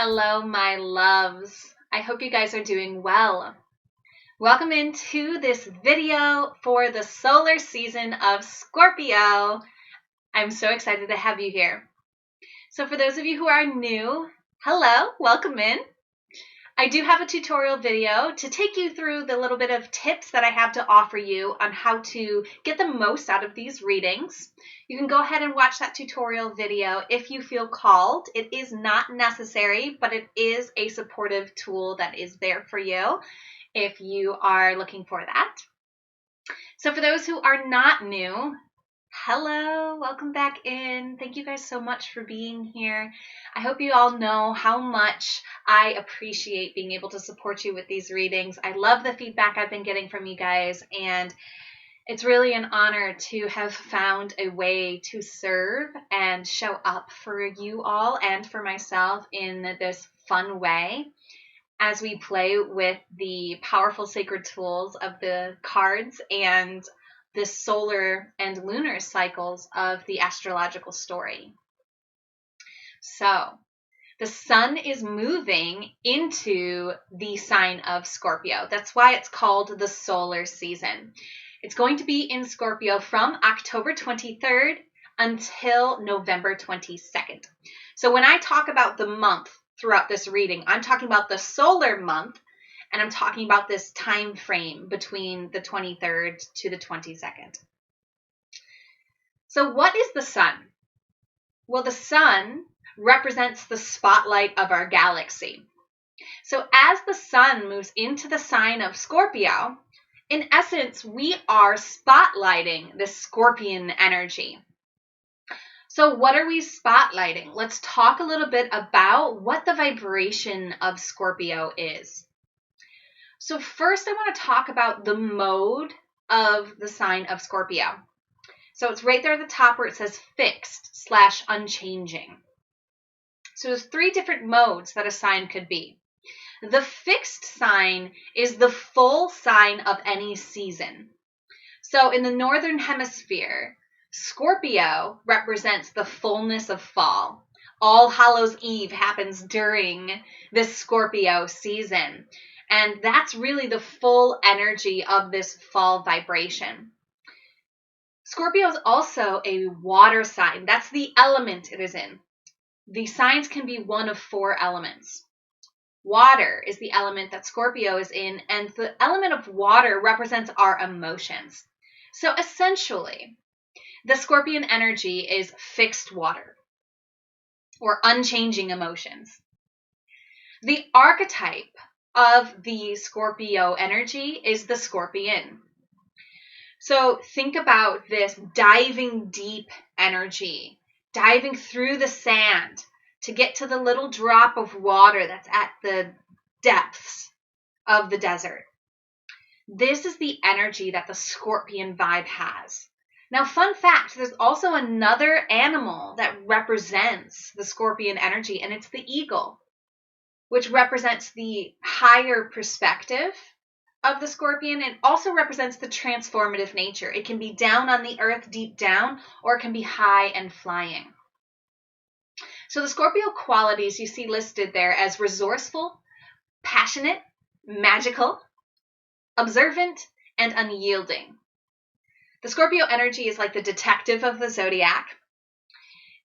Hello, my loves. I hope you guys are doing well. Welcome into this video for the solar season of Scorpio. I'm so excited to have you here. So for those of you who are new, hello, welcome in. I do have a tutorial video to take you through the little bit of tips that I have to offer you on how to get the most out of these readings. You can go ahead and watch that tutorial video if you feel called. It is not necessary, but it is a supportive tool that is there for you if you are looking for that. So for those who are not new, hello, welcome back in. Thank you guys so much for being here. I hope you all know how much I appreciate being able to support you with these readings. I love the feedback I've been getting from you guys, and it's really an honor to have found a way to serve and show up for you all and for myself in this fun way as we play with the powerful sacred tools of the cards and the solar and lunar cycles of the astrological story. So, the sun is moving into the sign of Scorpio. That's why it's called the solar season. It's going to be in Scorpio from October 23rd until November 22nd. So when I talk about the month throughout this reading, I'm talking about the solar month, and I'm talking about this time frame between the 23rd to the 22nd. So what is the sun? Well, the sun represents the spotlight of our galaxy. So as the sun moves into the sign of Scorpio, in essence, we are spotlighting the Scorpion energy. So what are we spotlighting? Let's talk a little bit about what the vibration of Scorpio is. So first, I want to talk about the mode of the sign of Scorpio. So it's right there at the top where it says fixed/unchanging. So there's three different modes that a sign could be. The fixed sign is the full sign of any season. So in the northern hemisphere, Scorpio represents the fullness of fall. All Hallows Eve happens during this Scorpio season. And that's really the full energy of this fall vibration. Scorpio is also a water sign. That's the element it is in. The signs can be one of four elements. Water is the element that Scorpio is in, and the element of water represents our emotions. So essentially, the Scorpion energy is fixed water or unchanging emotions. The archetype of the Scorpio energy is the scorpion. So think about this diving deep energy, diving through the sand to get to the little drop of water that's at the depths of the desert. This is the energy that the scorpion vibe has. Now, fun fact, there's also another animal that represents the scorpion energy, and it's the eagle, which represents the higher perspective of the scorpion and also represents the transformative nature. It can be down on the earth, deep down, or it can be high and flying. So the Scorpio qualities you see listed there as resourceful, passionate, magical, observant, and unyielding. The Scorpio energy is like the detective of the zodiac.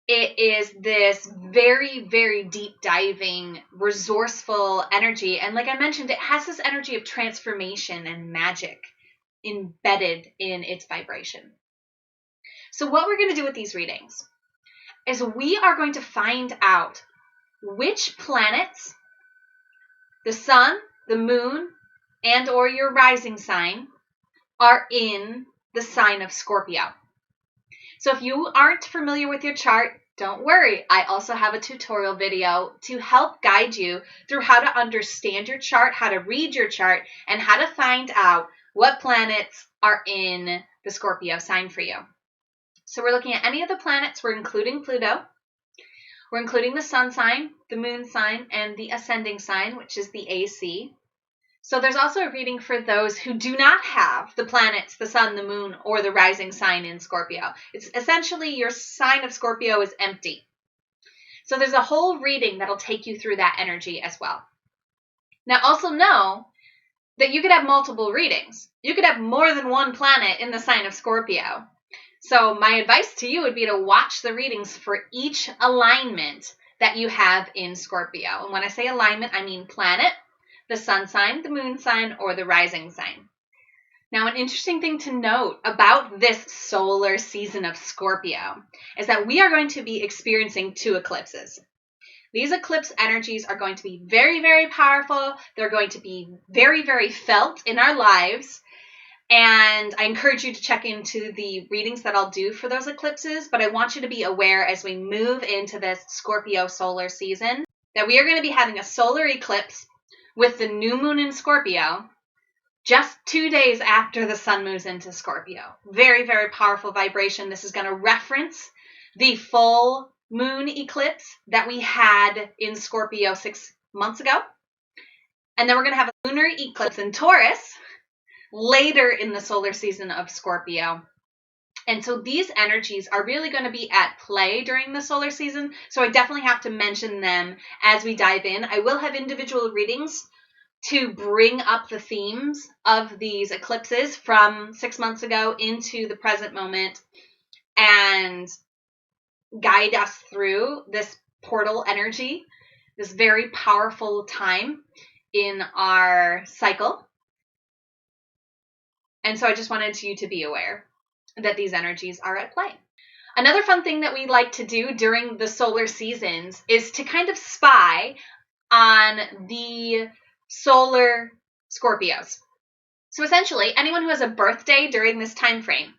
It is this very, very deep diving, resourceful energy. And like I mentioned, it has this energy of transformation and magic embedded in its vibration. So what we're going to do with these readings is we are going to find out which planets, the sun, the moon, and or your rising sign are in the sign of Scorpio. So if you aren't familiar with your chart, don't worry. I also have a tutorial video to help guide you through how to understand your chart, how to read your chart, and how to find out what planets are in the Scorpio sign for you. So we're looking at any of the planets. We're including Pluto. We're including the sun sign, the moon sign, and the ascending sign, which is the AC. So there's also a reading for those who do not have the planets, the sun, the moon, or the rising sign in Scorpio. It's essentially your sign of Scorpio is empty. So there's a whole reading that'll take you through that energy as well. Now also know that you could have multiple readings. You could have more than one planet in the sign of Scorpio. So my advice to you would be to watch the readings for each alignment that you have in Scorpio. And when I say alignment, I mean planet, the sun sign, the moon sign, or the rising sign. Now, an interesting thing to note about this solar season of Scorpio is that we are going to be experiencing 2 eclipses. These eclipse energies are going to be very, very powerful. They're going to be very, very felt in our lives. And I encourage you to check into the readings that I'll do for those eclipses. But I want you to be aware as we move into this Scorpio solar season that we are going to be having a solar eclipse with the new moon in Scorpio just 2 days after the sun moves into Scorpio. Very, very powerful vibration. This is going to reference the full moon eclipse that we had in Scorpio 6 months ago. And then we're going to have a lunar eclipse in Taurus later in the solar season of Scorpio. And so these energies are really going to be at play during the solar season. So I definitely have to mention them as we dive in. I will have individual readings to bring up the themes of these eclipses from 6 months ago into the present moment and guide us through this portal energy, this very powerful time in our cycle. And so I just wanted you to be aware that these energies are at play. Another fun thing that we like to do during the solar seasons is to kind of spy on the solar Scorpios. So essentially, anyone who has a birthday during this time frame,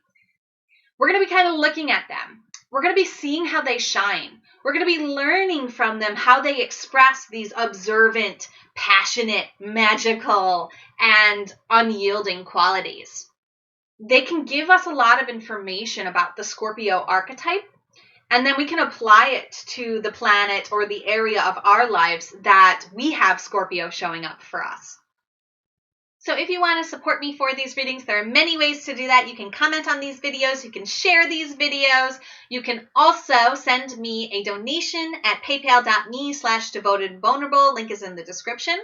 we're going to be kind of looking at them. We're going to be seeing how they shine. We're going to be learning from them how they express these observant, passionate, magical, and unyielding qualities. They can give us a lot of information about the Scorpio archetype, and then we can apply it to the planet or the area of our lives that we have Scorpio showing up for us. So if you want to support me for these readings, there are many ways to do that. You can comment on these videos. You can share these videos. You can also send me a donation at paypal.me/devotedvulnerable. Link is in the description.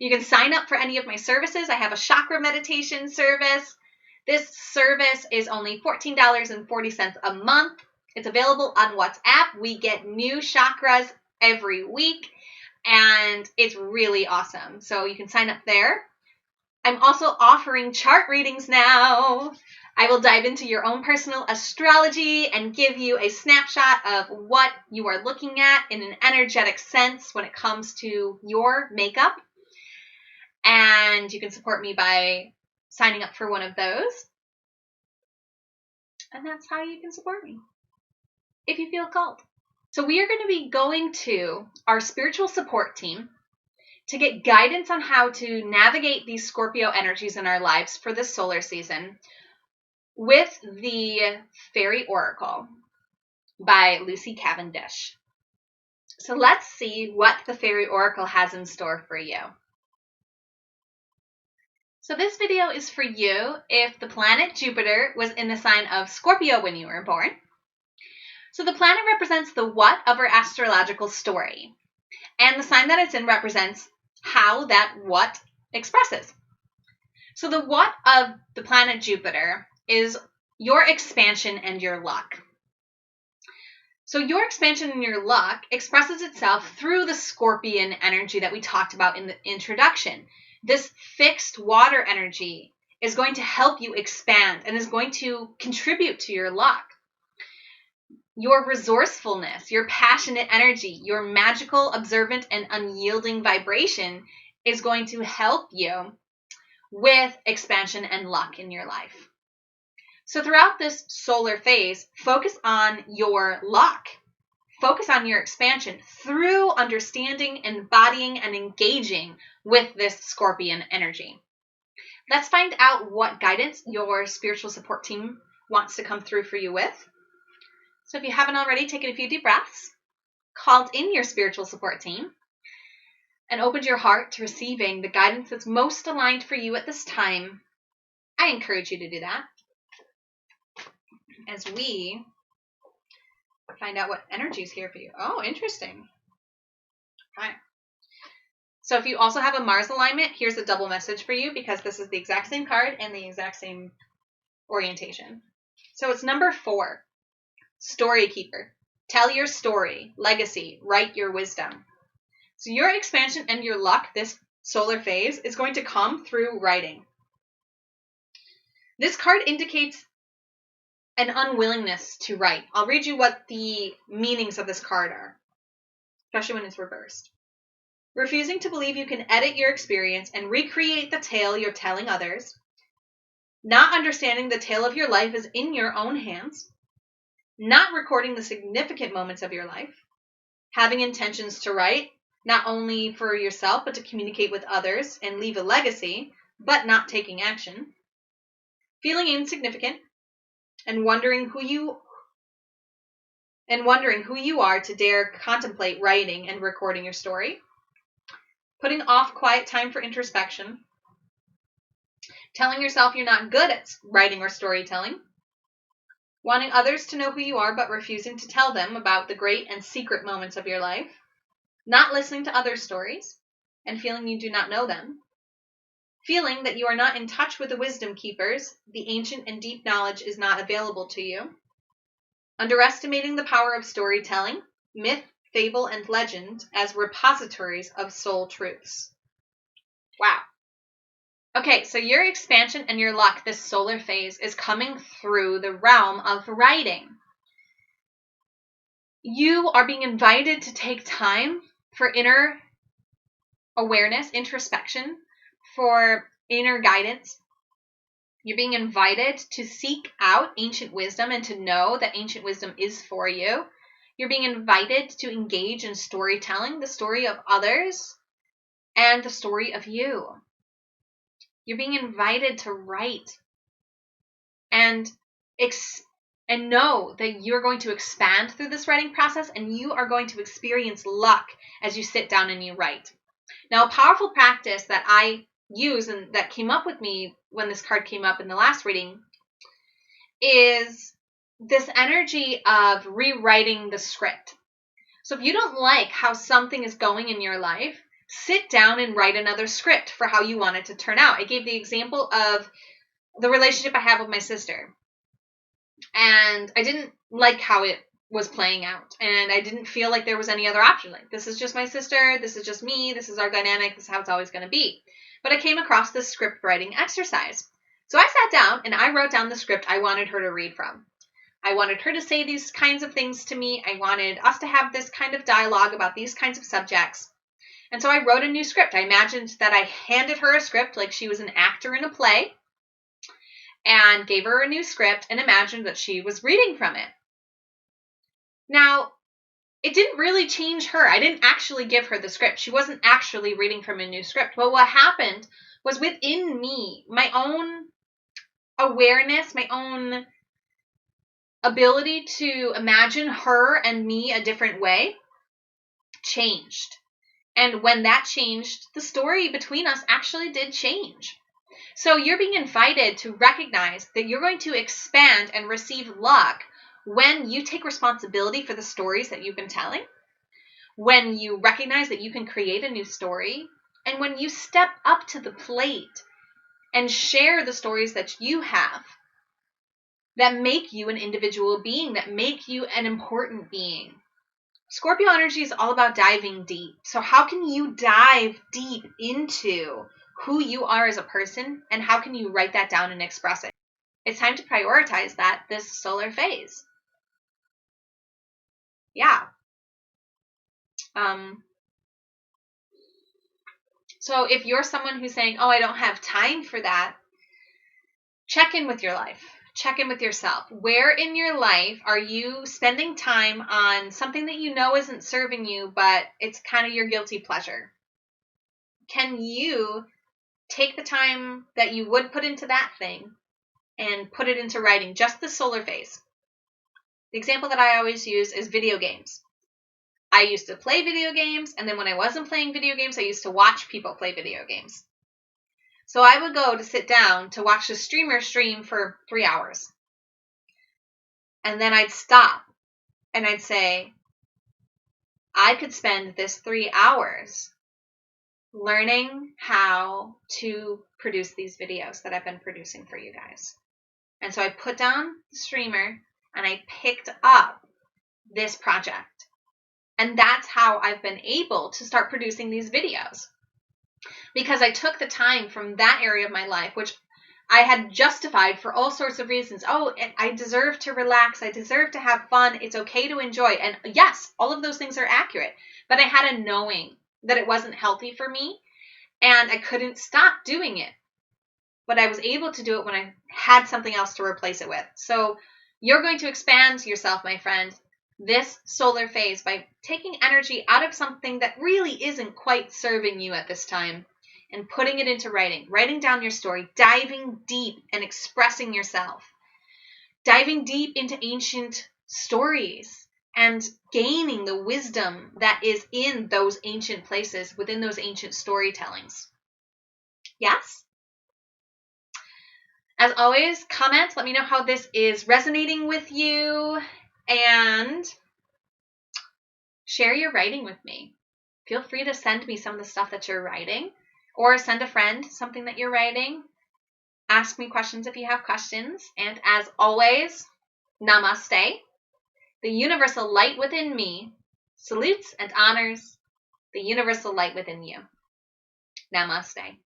You can sign up for any of my services. I have a chakra meditation service. This service is only $14.40 a month. It's available on WhatsApp. We get new chakras every week, and it's really awesome. So you can sign up there. I'm also offering chart readings now. I will dive into your own personal astrology and give you a snapshot of what you are looking at in an energetic sense when it comes to your makeup. And you can support me by signing up for one of those. And that's how you can support me if you feel called. So we are going to be going to our spiritual support team to get guidance on how to navigate these Scorpio energies in our lives for this solar season with the Faery Oracle by Lucy Cavendish. So let's see what the Faery Oracle has in store for you. So this video is for you if the planet Jupiter was in the sign of Scorpio when you were born. So the planet represents the what of our astrological story, and the sign that it's in represents how that what expresses. So the what of the planet Jupiter is your expansion and your luck. So your expansion and your luck expresses itself through the Scorpion energy that we talked about in the introduction. This fixed water energy is going to help you expand and is going to contribute to your luck. Your resourcefulness, your passionate energy, your magical, observant, and unyielding vibration is going to help you with expansion and luck in your life. So throughout this solar phase, focus on your luck. Focus on your expansion through understanding, embodying, and engaging with this Scorpion energy. Let's find out what guidance your spiritual support team wants to come through for you with. So if you haven't already taken a few deep breaths, called in your spiritual support team, and opened your heart to receiving the guidance that's most aligned for you at this time, I encourage you to do that as we Find out what energy is here for you. Oh, interesting. Okay. So if you also have a Mars alignment, here's a double message for you because this is the exact same card and the exact same orientation. So it's number 4, Story Keeper. Tell your story, legacy, write your wisdom. So your expansion and your luck this solar phase is going to come through writing. This card indicates an unwillingness to write. I'll read you what the meanings of this card are, especially when it's reversed. Refusing to believe you can edit your experience and recreate the tale you're telling others. Not understanding the tale of your life is in your own hands. Not recording the significant moments of your life. Having intentions to write, not only for yourself, but to communicate with others and leave a legacy, but not taking action. Feeling insignificant and wondering who you are to dare contemplate writing and recording your story. Putting off quiet time for introspection. Telling yourself you're not good at writing or storytelling. Wanting others to know who you are, but refusing to tell them about the great and secret moments of your life. Not listening to others' stories and feeling you do not know them. Feeling that you are not in touch with the wisdom keepers, the ancient and deep knowledge is not available to you. Underestimating the power of storytelling, myth, fable, and legend as repositories of soul truths. Wow. Okay, so your expansion and your luck this solar phase is coming through the realm of writing. You are being invited to take time for inner awareness, introspection, for inner guidance. You're being invited to seek out ancient wisdom and to know that ancient wisdom is for you. You're being invited to engage in storytelling, the story of others and the story of you. You're being invited to write and know that you're going to expand through this writing process and you are going to experience luck as you sit down and you write. Now, a powerful practice that I use and that came up with me when this card came up in the last reading is this energy of rewriting the script. So if you don't like how something is going in your life, sit down and write another script for how you want it to turn out. I gave the example of the relationship I have with my sister. And I didn't like how it was playing out. And I didn't feel like there was any other option. Like, this is just my sister. This is just me. This is our dynamic. This is how it's always going to be. But I came across this script writing exercise. So I sat down and I wrote down the script I wanted her to read from. I wanted her to say these kinds of things to me. I wanted us to have this kind of dialogue about these kinds of subjects. And so I wrote a new script. I imagined that I handed her a script like she was an actor in a play and gave her a new script and imagined that she was reading from it. Now, it didn't really change her. I didn't actually give her the script. She wasn't actually reading from a new script. But what happened was within me, my own awareness, my own ability to imagine her and me a different way changed. And when that changed, the story between us actually did change. So you're being invited to recognize that you're going to expand and receive luck when you take responsibility for the stories that you've been telling, when you recognize that you can create a new story, and when you step up to the plate and share the stories that you have that make you an individual being, that make you an important being. Scorpio energy is all about diving deep. So how can you dive deep into who you are as a person, and how can you write that down and express it? It's time to prioritize that this solar phase. Yeah. So if you're someone who's saying, oh, I don't have time for that, check in with your life. Check in with yourself. Where in your life are you spending time on something that you know isn't serving you, but it's kind of your guilty pleasure? Can you take the time that you would put into that thing and put it into writing, just the solar phase? The example that I always use is video games. I used to play video games, and then when I wasn't playing video games, I used to watch people play video games. So I would go to sit down to watch the streamer stream for 3 hours. And then I'd stop. and I'd say, I could spend this 3 hours learning how to produce these videos that I've been producing for you guys. And so I put down the streamer and I picked up this project. And that's how I've been able to start producing these videos. Because I took the time from that area of my life, which I had justified for all sorts of reasons. Oh, I deserve to relax. I deserve to have fun. It's okay to enjoy. And yes, all of those things are accurate. But I had a knowing that it wasn't healthy for me. And I couldn't stop doing it. But I was able to do it when I had something else to replace it with. So you're going to expand yourself, my friend, this solar phase by taking energy out of something that really isn't quite serving you at this time and putting it into writing down your story, diving deep and expressing yourself, diving deep into ancient stories and gaining the wisdom that is in those ancient places, within those ancient storytellings. Yes? As always, comment, let me know how this is resonating with you, and share your writing with me. Feel free to send me some of the stuff that you're writing, or send a friend something that you're writing. Ask me questions if you have questions. And as always, namaste. The universal light within me salutes and honors the universal light within you. Namaste.